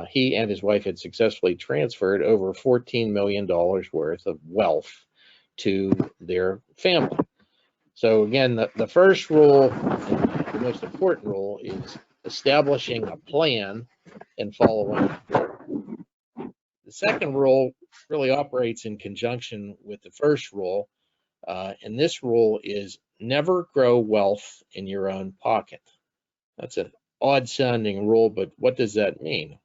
E: he and his wife had successfully transferred over $14 million worth of wealth to their family. So again, the first rule, the most important rule, is establishing a plan and following through. The second rule really operates in conjunction with the first rule, and this rule is never grow wealth in your own pocket. That's an odd sounding rule, but what does that mean?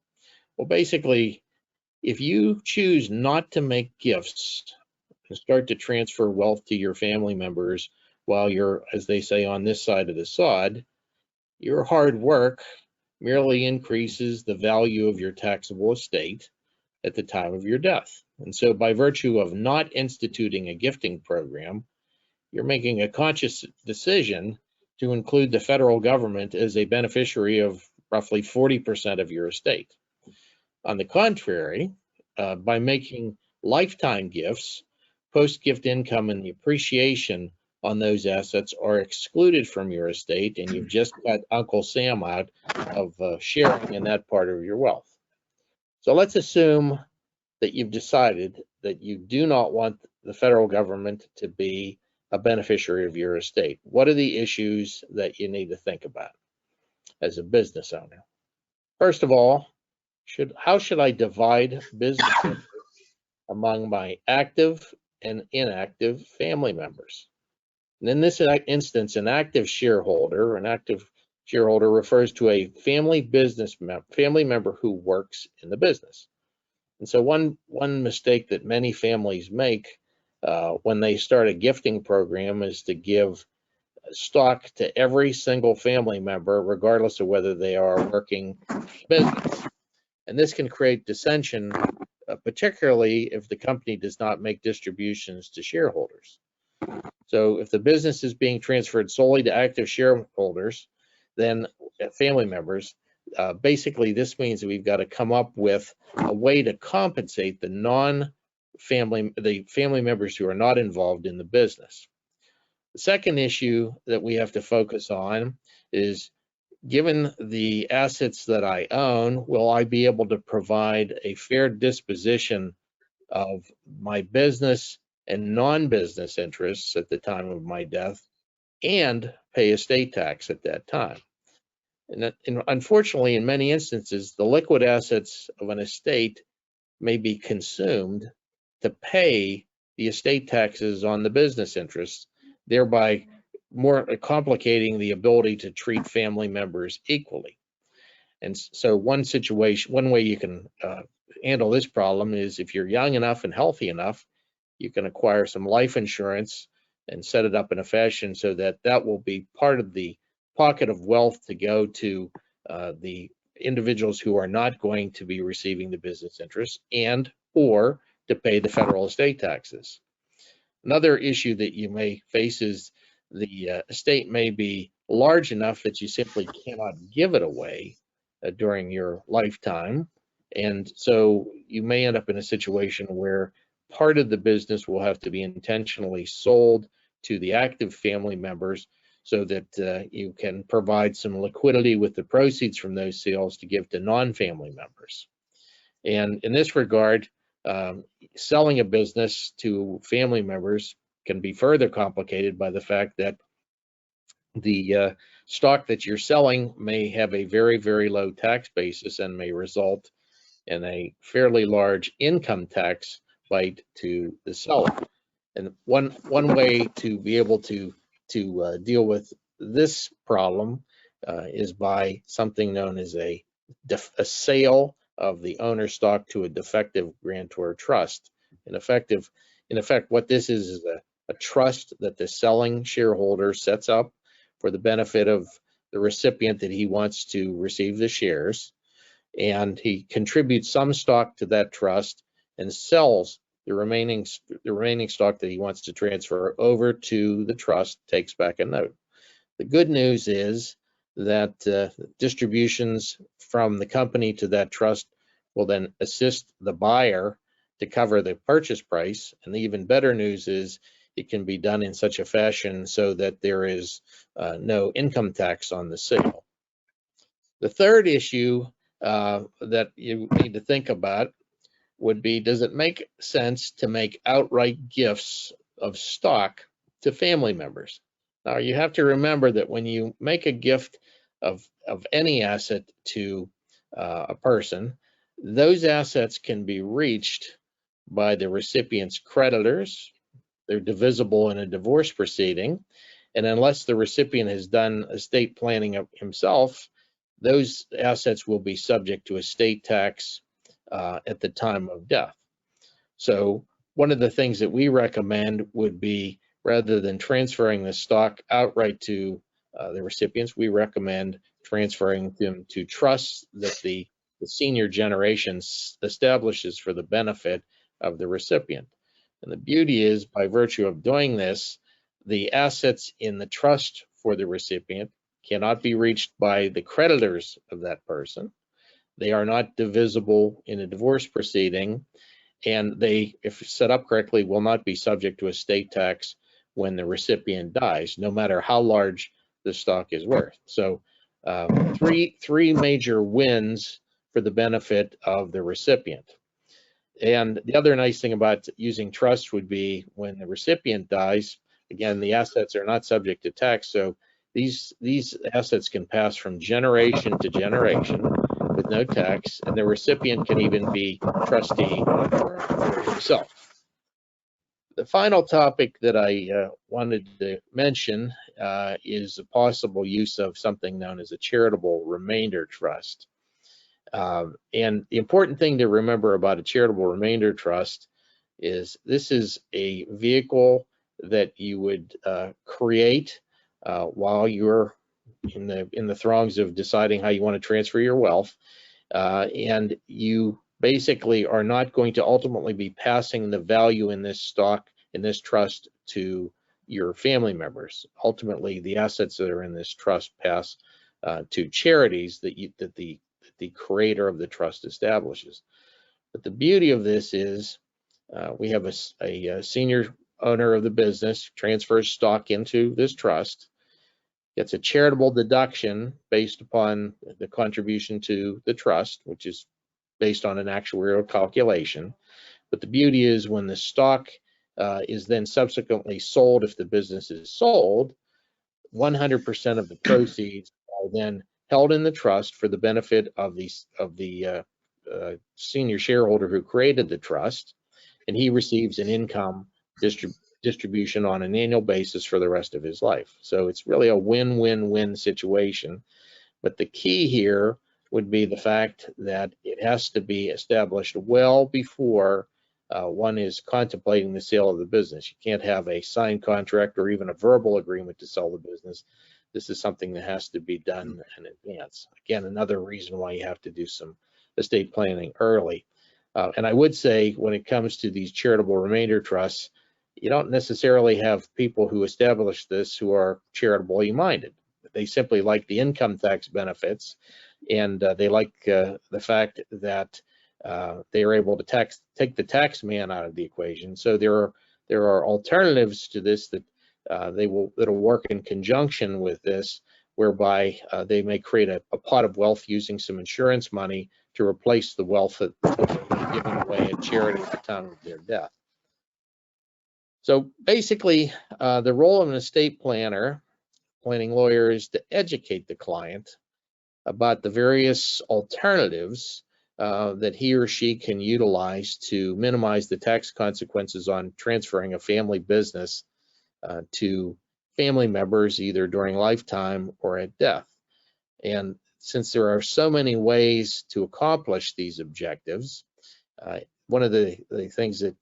E: Well, basically, if you choose not to make gifts and start to transfer wealth to your family members while you're, as they say, on this side of the sod, your hard work merely increases the value of your taxable estate at the time of your death. And so by virtue of not instituting a gifting program, you're making a conscious decision to include the federal government as a beneficiary of roughly 40% of your estate. On the contrary, by making lifetime gifts, post-gift income and the appreciation on those assets are excluded from your estate, and you've just got Uncle Sam out of sharing in that part of your wealth. So let's assume that you've decided that you do not want the federal government to be a beneficiary of your estate. What are the issues that you need to think about as a business owner? First of all, how should I divide business interests among my active and inactive family members? And in this instance, an active shareholder refers to a family member who works in the business. And so one mistake that many families make when they start a gifting program is to give stock to every single family member, regardless of whether they are working business. And this can create dissension, particularly if the company does not make distributions to shareholders. So if the business is being transferred solely to active shareholders, then family members, basically this means that we've got to come up with a way to compensate the family members who are not involved in the business. The second issue that we have to focus on is, given the assets that I own, will I be able to provide a fair disposition of my business and non-business interests at the time of my death and pay estate tax at that time? And unfortunately, in many instances, the liquid assets of an estate may be consumed to pay the estate taxes on the business interests, thereby more complicating the ability to treat family members equally. And so one way you can handle this problem is, if you're young enough and healthy enough, you can acquire some life insurance and set it up in a fashion so that that will be part of the pocket of wealth to go to the individuals who are not going to be receiving the business interest, and or to pay the federal estate taxes. Another issue that you may face is the estate may be large enough that you simply cannot give it away during your lifetime. And so you may end up in a situation where part of the business will have to be intentionally sold to the active family members so that you can provide some liquidity with the proceeds from those sales to give to non-family members. And in this regard, selling a business to family members can be further complicated by the fact that the stock that you're selling may have a very, very low tax basis and may result in a fairly large income tax bite to the seller. And one way to be able to deal with this problem is by something known as a sale of the owner stock to a defective grantor trust. In effect, what this is a trust that the selling shareholder sets up for the benefit of the recipient that he wants to receive the shares, and he contributes some stock to that trust and sells the remaining stock that he wants to transfer over to the trust, takes back a note. The good news is that distributions from the company to that trust will then assist the buyer to cover the purchase price. And the even better news is it can be done in such a fashion so that there is no income tax on the sale. The third issue that you need to think about would be, does it make sense to make outright gifts of stock to family members? Now, you have to remember that when you make a gift of any asset to a person, those assets can be reached by the recipient's creditors. They're divisible in a divorce proceeding. And unless the recipient has done estate planning himself, those assets will be subject to estate tax at the time of death. So one of the things that we recommend would be, rather than transferring the stock outright to the recipients, we recommend transferring them to trusts that the senior generation establishes for the benefit of the recipient. And the beauty is, by virtue of doing this, the assets in the trust for the recipient cannot be reached by the creditors of that person. They are not divisible in a divorce proceeding, and they, if set up correctly, will not be subject to estate tax when the recipient dies, no matter how large the stock is worth. So three major wins for the benefit of the recipient. And the other nice thing about using trust would be, when the recipient dies, Again, the assets are not subject to tax, so these assets can pass from generation to generation with no tax, and the recipient can even be trustee for himself. The final topic that I wanted to mention is the possible use of something known as a charitable remainder trust. And the important thing to remember about a charitable remainder trust is this is a vehicle that you would create while you're in the throngs of deciding how you want to transfer your wealth, and you basically are not going to ultimately be passing the value in this stock, in this trust, to your family members. Ultimately, the assets that are in this trust pass to charities that the creator of the trust establishes. But the beauty of this is we have a senior owner of the business transfers stock into this trust, gets a charitable deduction based upon the contribution to the trust, which is based on an actuarial calculation. But the beauty is when the stock is then subsequently sold, if the business is sold, 100% of the proceeds are then held in the trust for the benefit of the senior shareholder who created the trust, and he receives an income distribution on an annual basis for the rest of his life. So it's really a win-win-win situation. But the key here would be the fact that it has to be established well before one is contemplating the sale of the business. You can't have a signed contract or even a verbal agreement to sell the business. This is something that has to be done in advance. Again, another reason why you have to do some estate planning early. And I would say when it comes to these charitable remainder trusts, you don't necessarily have people who establish this who are charitably minded. They simply like the income tax benefits, and they like the fact that they are able to take the tax man out of the equation. So there are alternatives to this that that'll work in conjunction with this, whereby they may create a pot of wealth using some insurance money to replace the wealth that they're giving away in charity at the time of their death. So basically, the role of an estate planning lawyer is to educate the client about the various alternatives that he or she can utilize to minimize the tax consequences on transferring a family business to family members either during lifetime or at death. And since there are so many ways to accomplish these objectives, one of the things that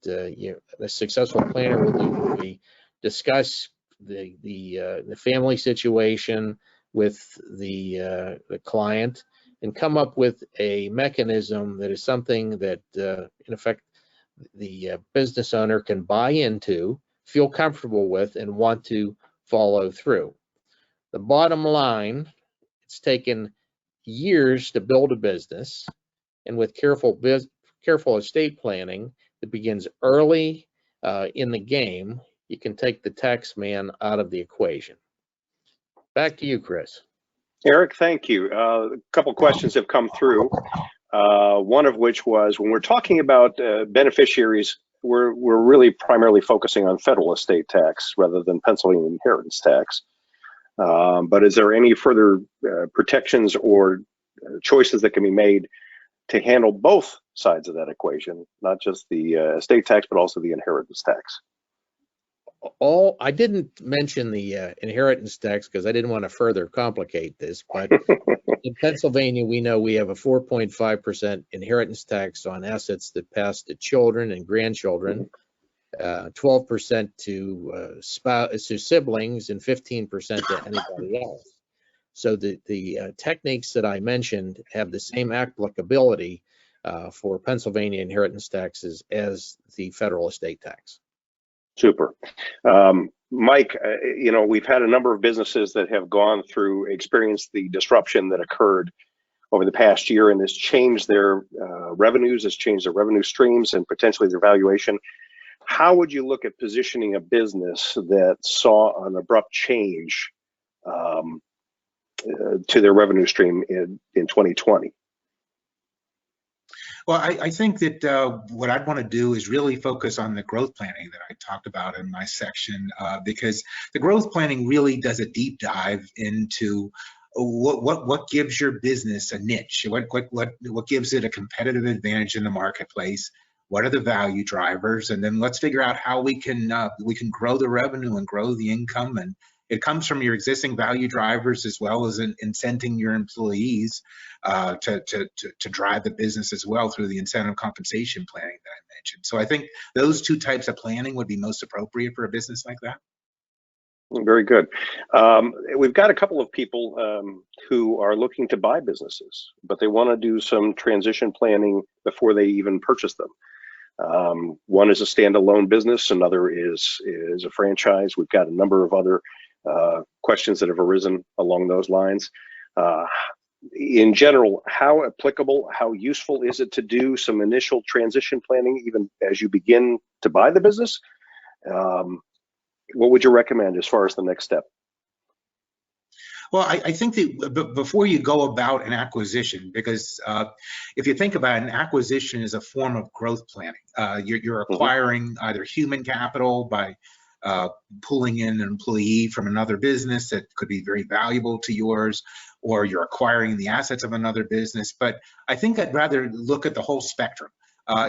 E: a successful planner will do will be discuss the family situation with the client and come up with a mechanism that is something that, in effect, the business owner can buy into, feel comfortable with, and want to follow through. The bottom line, it's taken years to build a business, and with careful estate planning that begins early in the game, you can take the tax man out of the equation. Back to you, Chris.
A: Eric, thank you. A couple questions have come through. One of which was, when we're talking about beneficiaries, we're really primarily focusing on federal estate tax rather than Pennsylvania inheritance tax. But is there any further protections or choices that can be made to handle both sides of that equation, not just the estate tax, but also the inheritance tax?
E: I didn't mention the inheritance tax because I didn't want to further complicate this, but in Pennsylvania, we know we have a 4.5% inheritance tax on assets that pass to children and grandchildren, 12% to siblings, and 15% to anybody else. So the techniques that I mentioned have the same applicability for Pennsylvania inheritance taxes as the federal estate tax.
A: Super. Mike, we've had a number of businesses that have experienced the disruption that occurred over the past year, and has changed their revenues, has changed their revenue streams, and potentially their valuation. How would you look at positioning a business that saw an abrupt change to their revenue stream in 2020?
C: Well, I think that what I'd want to do is really focus on the growth planning that I talked about in my section, because the growth planning really does a deep dive into what gives your business a niche, what gives it a competitive advantage in the marketplace, what are the value drivers, and then let's figure out how we can grow the revenue and grow the income. And it comes from your existing value drivers as well as incenting your employees to drive the business as well through the incentive compensation planning that I mentioned. So I think those two types of planning would be most appropriate for a business like that.
A: Very good. We've got a couple of people who are looking to buy businesses, but they want to do some transition planning before they even purchase them. One is a standalone business, another is a franchise. We've got a number of other questions that have arisen along those lines. In general, how applicable, how useful is it to do some initial transition planning even as you begin to buy the business? What would you recommend as far as the next step?
C: Well, I think that before you go about an acquisition, because if you think about it, an acquisition is a form of growth planning. You're acquiring either human capital by pulling in an employee from another business that could be very valuable to yours, or you're acquiring the assets of another business. But I think I'd rather look at the whole spectrum.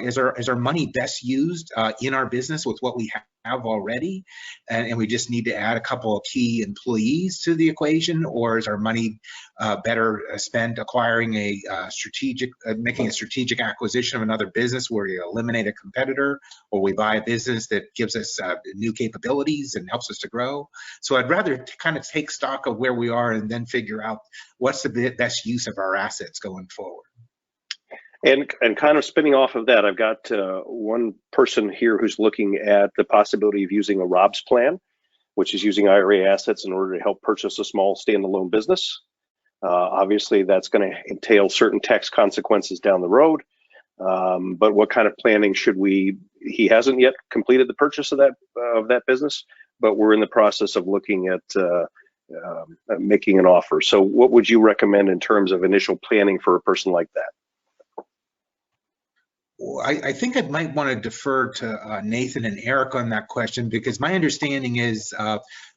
C: Is our money best used in our business with what we have already, and we just need to add a couple of key employees to the equation, or is our money better spent acquiring making a strategic acquisition of another business where we eliminate a competitor, or we buy a business that gives us new capabilities and helps us to grow? So I'd rather kind of take stock of where we are and then figure out what's the best use of our assets going forward.
A: And kind of spinning off of that, I've got one person here who's looking at the possibility of using a ROBS plan, which is using IRA assets in order to help purchase a small standalone business. Obviously, that's going to entail certain tax consequences down the road. But what kind of planning should we? He hasn't yet completed the purchase of that business, but we're in the process of looking at making an offer. So, what would you recommend in terms of initial planning for a person like that?
C: I think I might want to defer to Nathan and Eric on that question, because my understanding is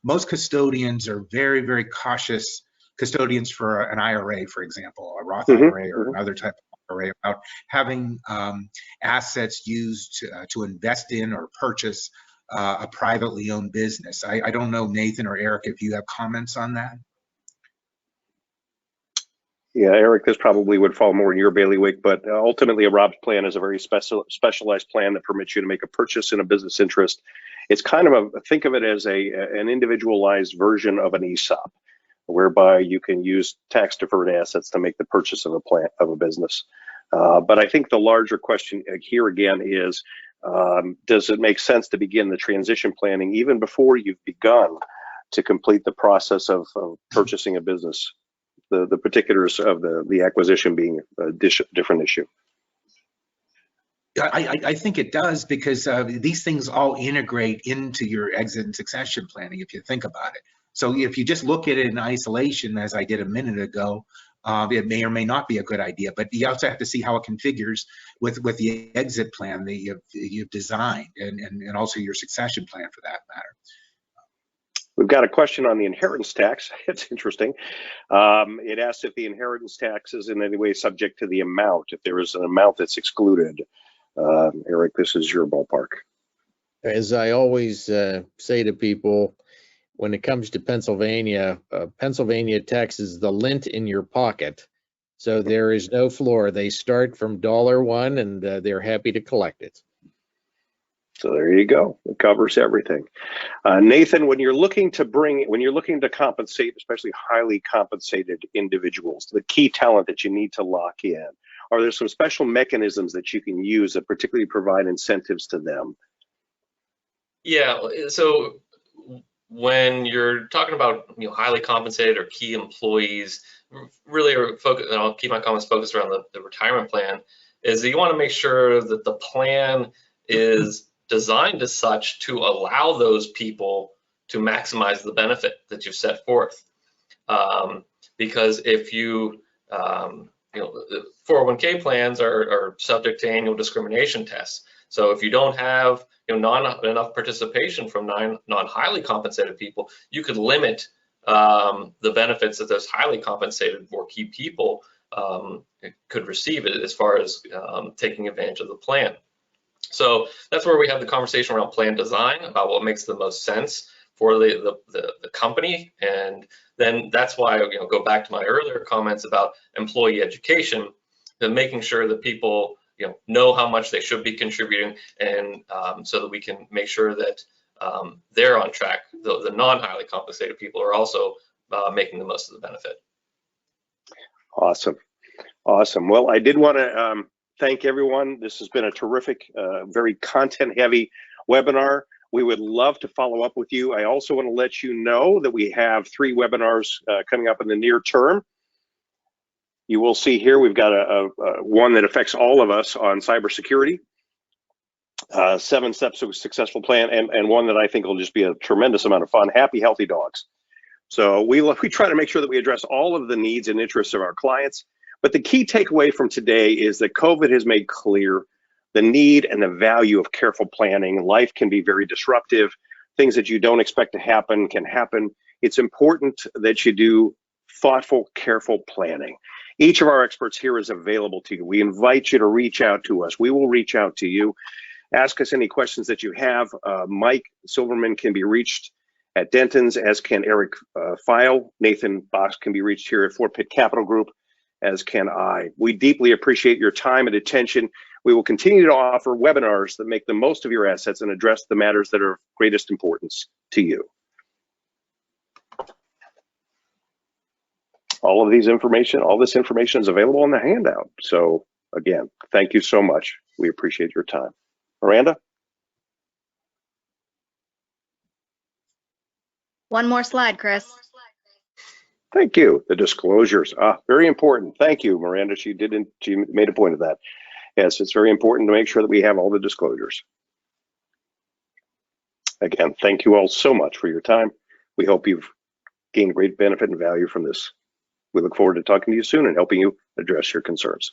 C: most custodians are very, very cautious custodians for an IRA, for example, a Roth IRA or another type of IRA, about having assets used to invest in or purchase a privately owned business. I don't know, Nathan or Eric, if you have comments on that.
A: Yeah, Eric, this probably would fall more in your bailiwick, but ultimately a ROBS plan is a very specialized plan that permits you to make a purchase in a business interest. It's kind of think of it as an individualized version of an ESOP, whereby you can use tax deferred assets to make the purchase of a business. But I think the larger question here again is, does it make sense to begin the transition planning even before you've begun to complete the process of purchasing a business? The particulars of the acquisition being a different issue.
C: I think it does, because these things all integrate into your exit and succession planning, if you think about it. So if you just look at it in isolation, as I did a minute ago, it may or may not be a good idea, but you also have to see how it configures with the exit plan that you've designed, and also your succession plan for that matter.
A: We've got a question on the inheritance tax. It's interesting. It asks if the inheritance tax is in any way subject to the amount, if there is an amount that's excluded. Eric, this is your ballpark.
E: As I always say to people, when it comes to Pennsylvania, Pennsylvania taxes the lint in your pocket. So there is no floor. They start from $1 and they're happy to collect it.
A: So there you go. It covers everything. Nathan, when you're looking to compensate, especially highly compensated individuals, the key talent that you need to lock in, are there some special mechanisms that you can use that particularly provide incentives to them?
D: Yeah. So when you're talking about highly compensated or key employees, really are focused, and I'll keep my comments focused around the retirement plan, is that you want to make sure that the plan is designed as such to allow those people to maximize the benefit that you've set forth. Because if you 401k plans are subject to annual discrimination tests. So if you don't have not enough participation from non-highly compensated people, you could limit the benefits that those highly compensated or key people could receive as far as taking advantage of the plan. So that's where we have the conversation around plan design, about what makes the most sense for the company. And then that's why I go back to my earlier comments about employee education, and making sure that people know how much they should be contributing, and so that we can make sure that they're on track. The non-highly compensated people are also making the most of the benefit.
A: Awesome. Awesome. Well, I did want to thank everyone. This has been a terrific, very content-heavy webinar. We would love to follow up with you. I also want to let you know that we have 3 webinars coming up in the near term. You will see here we've got a one that affects all of us on cybersecurity, 7 steps to a successful plan, and one that I think will just be a tremendous amount of fun, happy, healthy dogs. So we try to make sure that we address all of the needs and interests of our clients. But the key takeaway from today is that COVID has made clear the need and the value of careful planning. Life can be very disruptive. Things that you don't expect to happen can happen. It's important that you do thoughtful, careful planning. Each of our experts here is available to you. We invite you to reach out to us. We will reach out to you. Ask us any questions that you have. Mike Silverman can be reached at Dentons, as can Eric Pfeil. Nathan Boxx can be reached here at Fort Pitt Capital Group, as can I. We deeply appreciate your time and attention. We will continue to offer webinars that make the most of your assets and address the matters that are of greatest importance to you. All this information is available in the handout. So again, thank you so much. We appreciate your time. Miranda?
B: One more slide, Chris.
A: Thank you. The disclosures, very important. Thank you, Miranda. She made a point of that. Yes, it's very important to make sure that we have all the disclosures. Again, thank you all so much for your time. We hope you've gained great benefit and value from this. We look forward to talking to you soon and helping you address your concerns.